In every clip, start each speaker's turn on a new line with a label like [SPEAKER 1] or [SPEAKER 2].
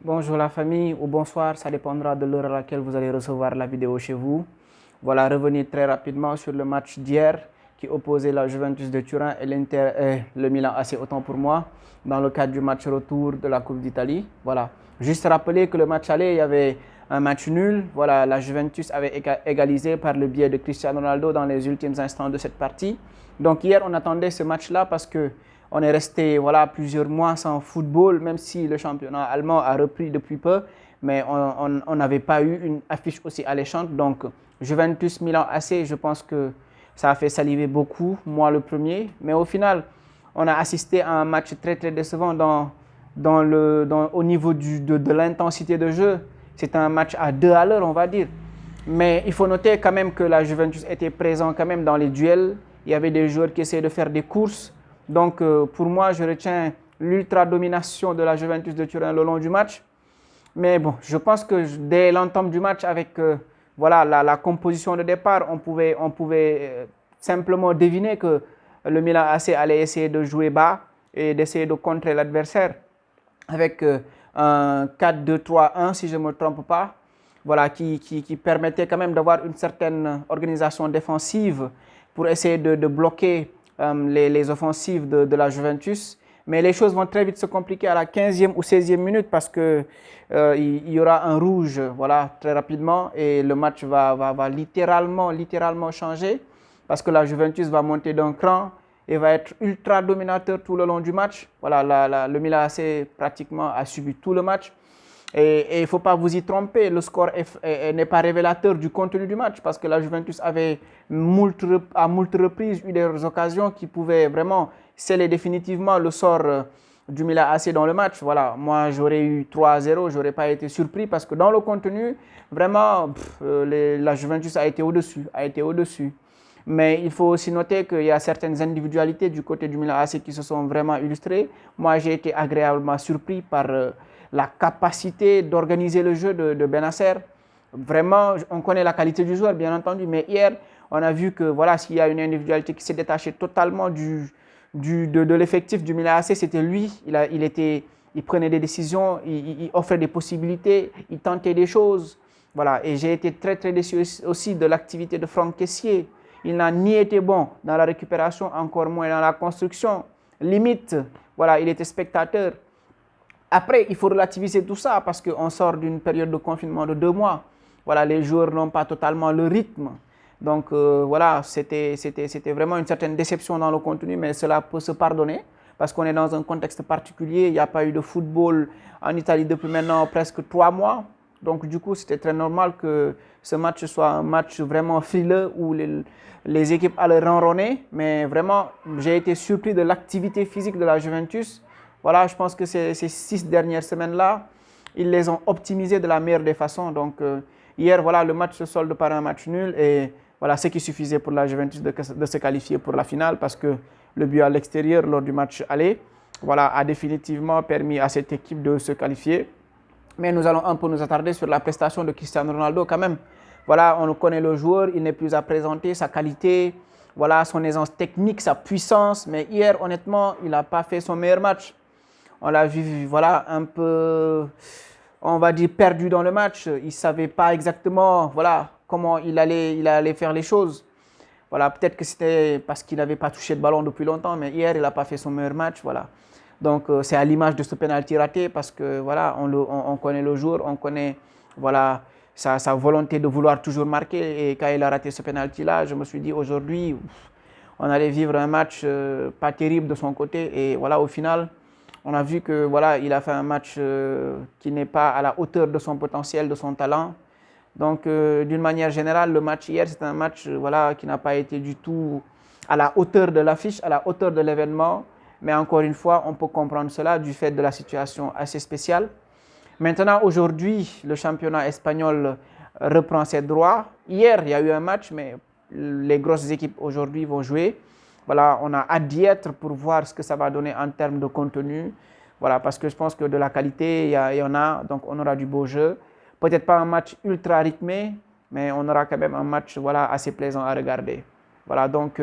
[SPEAKER 1] Bonjour la famille ou bonsoir, ça dépendra de l'heure à laquelle vous allez recevoir la vidéo chez vous. Voilà, revenir très rapidement sur le match d'hier qui opposait la Juventus de Turin et le Milan AC autant pour moi dans le cadre du match retour de la Coupe d'Italie. Voilà, juste rappeler que le match aller, il y avait un match nul. Voilà, la Juventus avait égalisé par le biais de Cristiano Ronaldo dans les ultimes instants de cette partie. Donc hier, on attendait ce match-là parce que on est resté plusieurs mois sans football, même si le championnat allemand a repris depuis peu, mais on n'avait pas eu une affiche aussi alléchante. Donc, Juventus-Milan AC, je pense que ça a fait saliver beaucoup, moi le premier. Mais au final, on a assisté à un match très très décevant au niveau de l'intensité de jeu. C'était un match à 2 à l'heure, on va dire. Mais il faut noter quand même que la Juventus était présent quand même dans les duels. Il y avait des joueurs qui essayaient de faire des courses. Donc, pour moi, je retiens l'ultra-domination de la Juventus de Turin le long du match. Mais bon, je pense que dès l'entame du match, avec la composition de départ, on pouvait simplement deviner que le Milan AC allait essayer de jouer bas et d'essayer de contrer l'adversaire avec un 4-2-3-1, si je ne me trompe pas, voilà, qui permettait quand même d'avoir une certaine organisation défensive pour essayer de bloquer les offensives de la Juventus. Mais les choses vont très vite se compliquer à la 15e ou 16e minute parce qu'il y aura un rouge voilà, très rapidement et le match va littéralement changer parce que la Juventus va monter d'un cran et va être ultra dominateur tout le long du match. Voilà, le Milan AC pratiquement a subi tout le match. Et il ne faut pas vous y tromper, le score n'est pas révélateur du contenu du match parce que la Juventus avait à moult reprises eu des occasions qui pouvaient vraiment sceller définitivement le sort du Milan AC dans le match. Voilà, moi j'aurais eu 3-0, je n'aurais pas été surpris parce que dans le contenu, vraiment, la Juventus a été au-dessus. Mais il faut aussi noter qu'il y a certaines individualités du côté du Milan AC qui se sont vraiment illustrées. Moi, j'ai été agréablement surpris par la capacité d'organiser le jeu de Bennacer. Vraiment, on connaît la qualité du joueur, bien entendu, mais hier, on a vu que voilà, s'il y a une individualité qui s'est détachée totalement de l'effectif du Milan AC, c'était lui. Il prenait des décisions, il offrait des possibilités, il tentait des choses. Voilà. Et j'ai été très, très déçu aussi de l'activité de Franck Kessié. Il n'a ni été bon dans la récupération, encore moins dans la construction. Limite, voilà, il était spectateur. Après, il faut relativiser tout ça parce qu'on sort d'une période de confinement de 2 mois. Voilà, les joueurs n'ont pas totalement le rythme. Donc voilà, c'était vraiment une certaine déception dans le contenu, mais cela peut se pardonner parce qu'on est dans un contexte particulier. Il n'y a pas eu de football en Italie depuis maintenant presque 3 mois. Donc du coup, c'était très normal que ce match soit un match vraiment frileux où les équipes allaient ronronner. Mais vraiment, j'ai été surpris de l'activité physique de la Juventus. Voilà, je pense que ces 6 dernières semaines-là, ils les ont optimisées de la meilleure des façons. Donc hier, voilà, le match se solde par un match nul et voilà, ce qui suffisait pour la Juventus de se qualifier pour la finale parce que le but à l'extérieur lors du match aller, voilà, a définitivement permis à cette équipe de se qualifier. Mais nous allons un peu nous attarder sur la prestation de Cristiano Ronaldo quand même. Voilà, on connaît le joueur, il n'est plus à présenter, sa qualité, voilà, son aisance technique, sa puissance. Mais hier, honnêtement, il n'a pas fait son meilleur match. On l'a vu, voilà, un peu, on va dire, perdu dans le match. Il ne savait pas exactement, voilà, comment il allait faire les choses. Voilà, peut-être que c'était parce qu'il n'avait pas touché de ballon depuis longtemps, mais hier, il n'a pas fait son meilleur match, voilà. Donc, c'est à l'image de ce penalty raté parce que, voilà, on connaît le joueur, on connaît, voilà, sa volonté de vouloir toujours marquer. Et quand il a raté ce penalty-là, je me suis dit, aujourd'hui, on allait vivre un match pas terrible de son côté. Et voilà, au final, on a vu que, voilà, il a fait un match qui n'est pas à la hauteur de son potentiel, de son talent. Donc, d'une manière générale, le match hier, c'est un match voilà, qui n'a pas été du tout à la hauteur de l'affiche, à la hauteur de l'événement. Mais encore une fois, on peut comprendre cela du fait de la situation assez spéciale. Maintenant, aujourd'hui, le championnat espagnol reprend ses droits. Hier, il y a eu un match, mais les grosses équipes aujourd'hui vont jouer. Voilà, on a hâte d'y être pour voir ce que ça va donner en termes de contenu. Voilà, parce que je pense que de la qualité, il y en a, donc on aura du beau jeu. Peut-être pas un match ultra rythmé, mais on aura quand même un match voilà, assez plaisant à regarder. Voilà, donc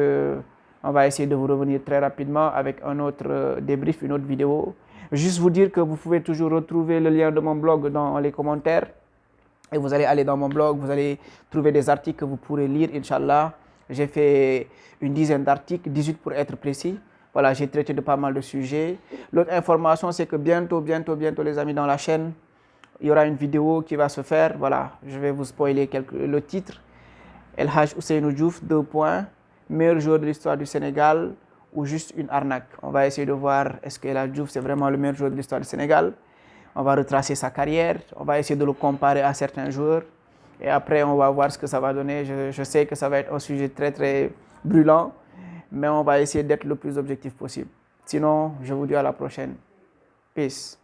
[SPEAKER 1] on va essayer de vous revenir très rapidement avec un autre débrief, une autre vidéo. Juste vous dire que vous pouvez toujours retrouver le lien de mon blog dans les commentaires. Et vous allez aller dans mon blog, vous allez trouver des articles que vous pourrez lire, Inch'Allah. J'ai fait une dizaine d'articles, 18 pour être précis. Voilà, j'ai traité de pas mal de sujets. L'autre information, c'est que bientôt, les amis, dans la chaîne, il y aura une vidéo qui va se faire. Voilà, je vais vous spoiler le titre. El Hadj Ousseynou Diouf, 2 points, meilleur joueur de l'histoire du Sénégal ou juste une arnaque. On va essayer de voir est-ce que El Hadj Diouf c'est vraiment le meilleur joueur de l'histoire du Sénégal. On va retracer sa carrière, on va essayer de le comparer à certains joueurs et après on va voir ce que ça va donner. Je sais que ça va être un sujet très brûlant, mais on va essayer d'être le plus objectif possible. Sinon, je vous dis à la prochaine. Peace.